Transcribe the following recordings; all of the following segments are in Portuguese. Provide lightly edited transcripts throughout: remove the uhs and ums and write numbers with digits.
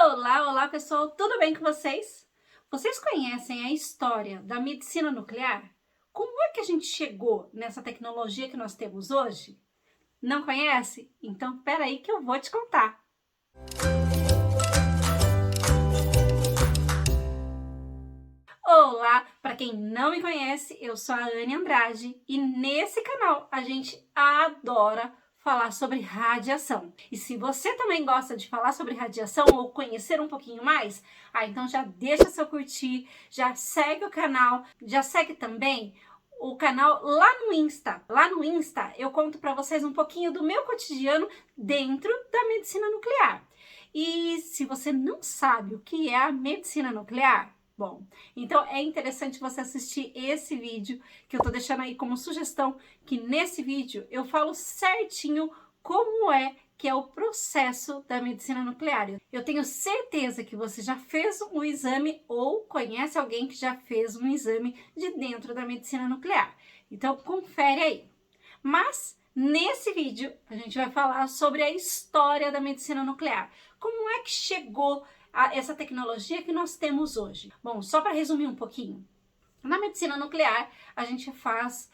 Olá, olá pessoal, tudo bem com vocês? Vocês conhecem a história da medicina nuclear? Como é que a gente chegou nessa tecnologia que nós temos hoje? Não conhece? Então espera aí que eu vou te contar. Olá, para quem não me conhece, eu sou a Anne Andrade e nesse canal a gente adora falar sobre radiação. E se você também gosta de falar sobre radiação ou conhecer um pouquinho mais, então já deixa seu curtir, já segue o canal, já segue também o canal lá no Insta. Lá no Insta eu conto para vocês um pouquinho do meu cotidiano dentro da medicina nuclear. E se você não sabe o que é a medicina nuclear, bom, então é interessante você assistir esse vídeo que eu tô deixando aí como sugestão, que nesse vídeo eu falo certinho como é que é o processo da medicina nuclear. Eu tenho certeza que você já fez um exame ou conhece alguém que já fez um exame de dentro da medicina nuclear. Então confere aí. Mas nesse vídeo a gente vai falar sobre a história da medicina nuclear. Como é que chegou a essa tecnologia que nós temos hoje? Bom, só para resumir um pouquinho. Na medicina nuclear, a gente faz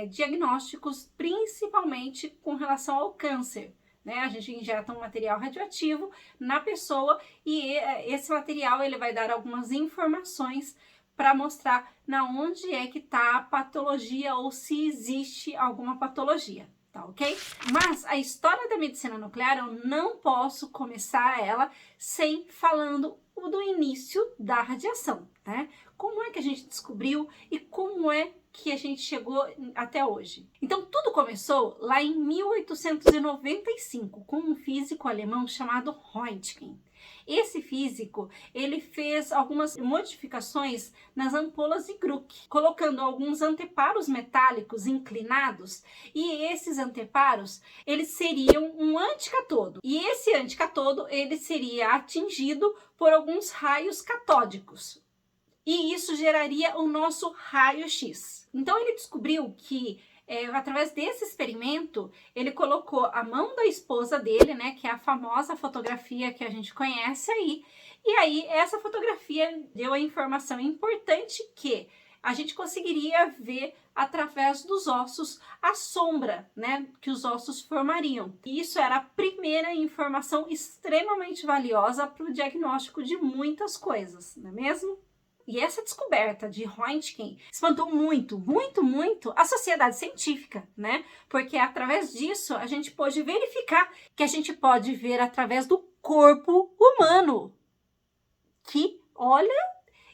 diagnósticos principalmente com relação ao câncer. Né? A gente injeta um material radioativo na pessoa e esse material ele vai dar algumas informações para mostrar na onde é que está a patologia ou se existe alguma patologia. Tá, ok? Mas a história da medicina nuclear eu não posso começar ela sem falando do início da radiação, né? Como é que a gente descobriu e como é que a gente chegou até hoje? Então tudo começou lá em 1895 com um físico alemão chamado Röntgen. Esse físico, ele fez algumas modificações nas ampolas de Bruch, colocando alguns anteparos metálicos inclinados, e esses anteparos, eles seriam um anticatodo. E esse anticatodo, ele seria atingido por alguns raios catódicos. E isso geraria o nosso raio-x. Então ele descobriu que através desse experimento, ele colocou a mão da esposa dele, né, que é a famosa fotografia que a gente conhece aí, e aí essa fotografia deu a informação importante que a gente conseguiria ver através dos ossos a sombra, né, que os ossos formariam. E isso era a primeira informação extremamente valiosa para o diagnóstico de muitas coisas, não é mesmo? E essa descoberta de Röntgen espantou muito a sociedade científica, né? Porque através disso a gente pôde verificar que a gente pode ver através do corpo humano. Que, olha,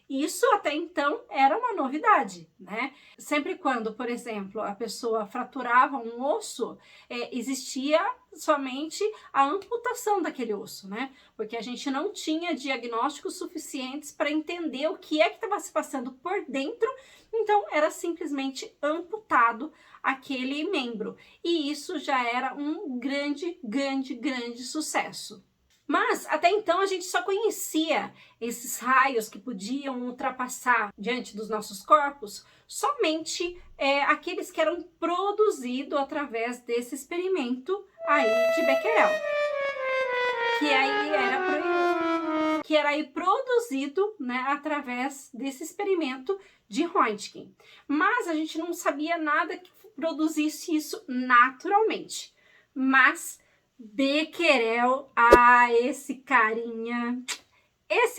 isso até então era uma novidade, né? Sempre quando, por exemplo, a pessoa fraturava um osso, existia somente a amputação daquele osso, né? Porque a gente não tinha diagnósticos suficientes para entender o que é que estava se passando por dentro, então era simplesmente amputado aquele membro. E isso já era um grande sucesso. Mas até então a gente só conhecia esses raios que podiam ultrapassar diante dos nossos corpos somente aqueles que eram produzidos através desse experimento aí de Becquerel, que era aí produzido, né, através desse experimento de Röntgen. Mas a gente não sabia nada que produzisse isso naturalmente. Mas Becquerel, esse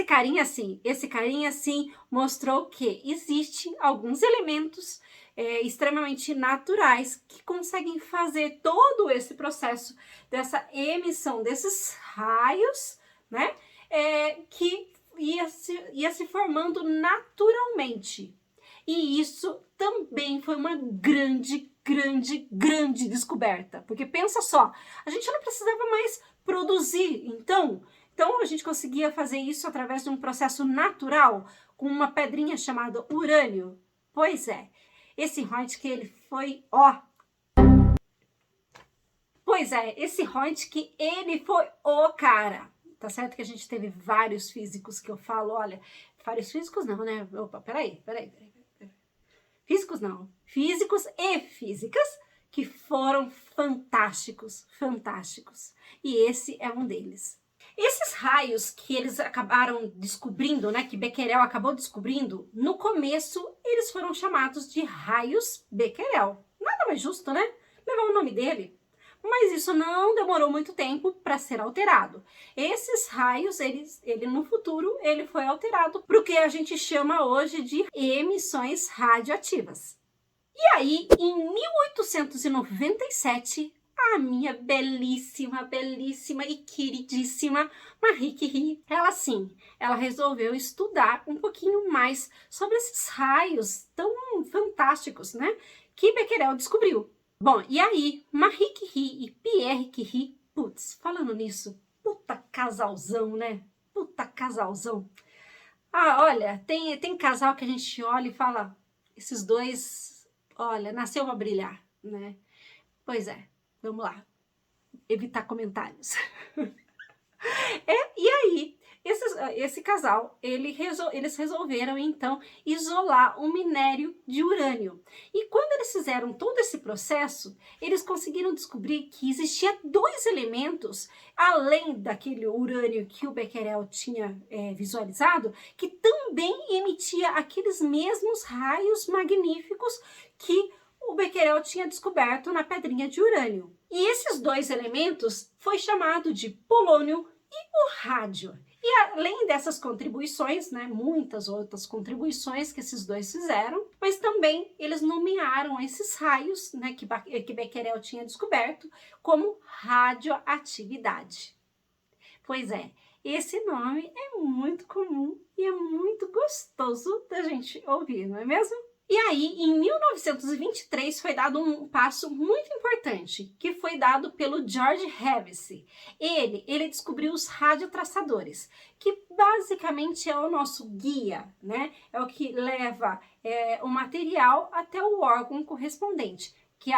carinha sim mostrou que existem alguns elementos extremamente naturais que conseguem fazer todo esse processo dessa emissão desses raios, né, que ia se formando naturalmente. E isso também foi uma grande descoberta, porque pensa só, a gente não precisava mais produzir, então a gente conseguia fazer isso através de um processo natural, com uma pedrinha chamada urânio. Pois é, esse Röntgen, ele foi, esse Röntgen, ele foi o cara. Tá certo que a gente teve vários físicos que eu falo, olha, vários físicos não, né? Opa, peraí. Físicos não, físicos e físicas que foram fantásticos. E esse é um deles. Esses raios que eles acabaram descobrindo, né, que Becquerel acabou descobrindo, no começo eles foram chamados de raios Becquerel. Nada mais justo, né? Levar o nome dele. Mas isso não demorou muito tempo para ser alterado. Esses raios, ele no futuro, ele foi alterado para o que a gente chama hoje de emissões radioativas. E aí, em 1897, a minha belíssima e queridíssima Marie Curie, ela resolveu estudar um pouquinho mais sobre esses raios tão fantásticos, né, que Becquerel descobriu. Bom, e aí, Marie Curie e Pierre Curie, putz, falando nisso, puta casalzão, né? Puta casalzão. Ah, olha, tem casal que a gente olha e fala, esses dois, olha, nasceu pra brilhar, né? Pois é, vamos lá, evitar comentários. E aí, esse casal, eles resolveram, então, isolar o minério de urânio. E quando eles fizeram todo esse processo, eles conseguiram descobrir que existia 2 elementos, além daquele urânio que o Becquerel tinha visualizado, que também emitia aqueles mesmos raios magníficos que o Becquerel tinha descoberto na pedrinha de urânio. E esses 2 elementos foi chamado de polônio e o rádio. E além dessas contribuições, né, muitas outras contribuições que esses dois fizeram, mas também eles nomearam esses raios, né, que Becquerel tinha descoberto como radioatividade. Pois é, esse nome é muito comum e é muito gostoso da gente ouvir, não é mesmo? E aí, em 1923, foi dado um passo muito importante, que foi dado pelo George Hevesy. Ele descobriu os radiotraçadores, que basicamente é o nosso guia, né? É o que leva o material até o órgão correspondente, que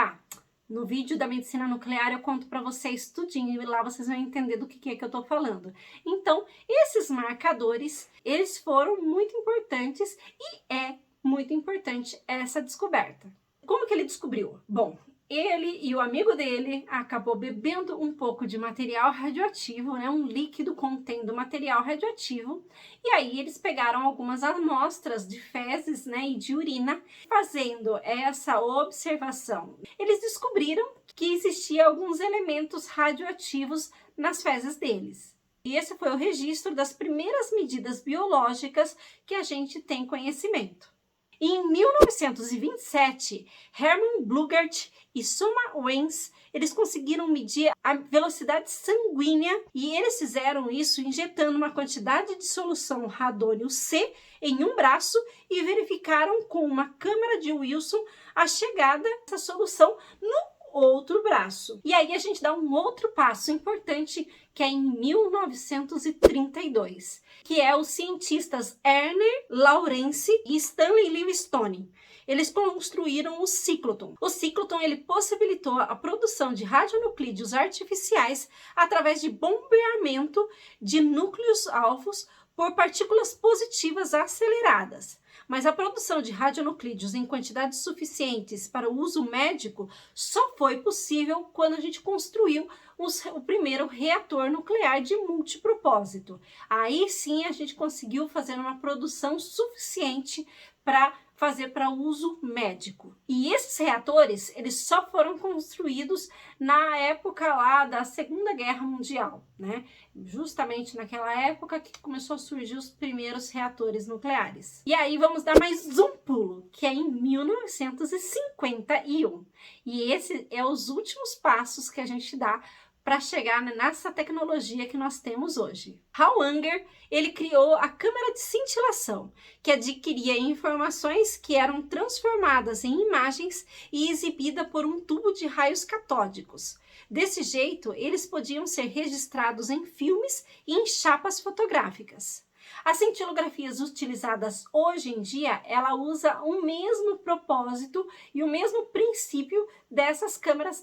no vídeo da medicina nuclear eu conto para vocês tudinho e lá vocês vão entender do que é que eu tô falando. Então, esses marcadores, eles foram muito importantes e muito importante essa descoberta. Como que ele descobriu? Bom, ele e o amigo dele acabou bebendo um pouco de material radioativo, né, um líquido contendo material radioativo, e aí eles pegaram algumas amostras de fezes, né, e de urina, fazendo essa observação. Eles descobriram que existiam alguns elementos radioativos nas fezes deles. E esse foi o registro das primeiras medidas biológicas que a gente tem conhecimento. Em 1927, Hermann Blugart e Soma Wenz, eles conseguiram medir a velocidade sanguínea e eles fizeram isso injetando uma quantidade de solução radônio C em um braço e verificaram com uma câmara de Wilson a chegada dessa solução no outro braço. E aí a gente dá um outro passo importante, que é em 1932, que é os cientistas Ernest Lawrence e Stanley Livingstone. Eles construíram o ciclotron. O ciclotron ele possibilitou a produção de radionuclídeos artificiais através de bombeamento de núcleos alvos por partículas positivas aceleradas. Mas a produção de radionuclídeos em quantidades suficientes para o uso médico só foi possível quando a gente construiu o primeiro reator nuclear de multipropósito. Aí sim a gente conseguiu fazer uma produção suficiente para fazer para uso médico. E esses reatores, eles só foram construídos na época lá da Segunda Guerra Mundial, né? Justamente naquela época que começou a surgir os primeiros reatores nucleares. E aí vamos dar mais um pulo, que é em 1951. E esse é os últimos passos que a gente dá para chegar nessa tecnologia que nós temos hoje. Hal Unger, ele criou a câmera de cintilação, que adquiria informações que eram transformadas em imagens e exibida por um tubo de raios catódicos. Desse jeito, eles podiam ser registrados em filmes e em chapas fotográficas. As cintilografias utilizadas hoje em dia, ela usa o mesmo propósito e o mesmo princípio dessas câmeras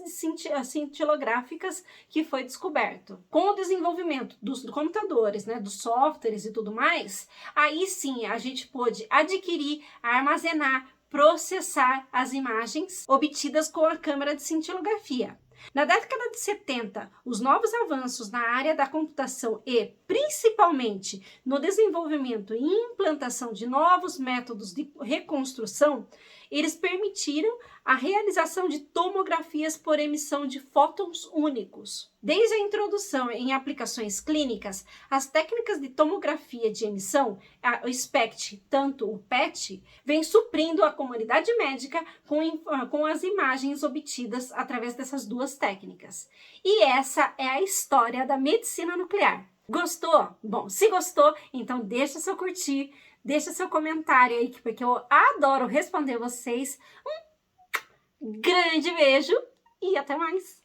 cintilográficas que foi descoberto. Com o desenvolvimento dos computadores, né, dos softwares e tudo mais, aí sim a gente pôde adquirir, armazenar, processar as imagens obtidas com a câmera de cintilografia. Na década de 70, os novos avanços na área da computação e, principalmente, no desenvolvimento e implantação de novos métodos de reconstrução, eles permitiram a realização de tomografias por emissão de fótons únicos. Desde a introdução em aplicações clínicas, as técnicas de tomografia de emissão, o SPECT, tanto o PET, vem suprindo a comunidade médica com as imagens obtidas através dessas duas técnicas. E essa é a história da medicina nuclear. Gostou? Bom, se gostou, então deixa seu curtir, deixa seu comentário aí, porque eu adoro responder vocês. Um grande beijo e até mais!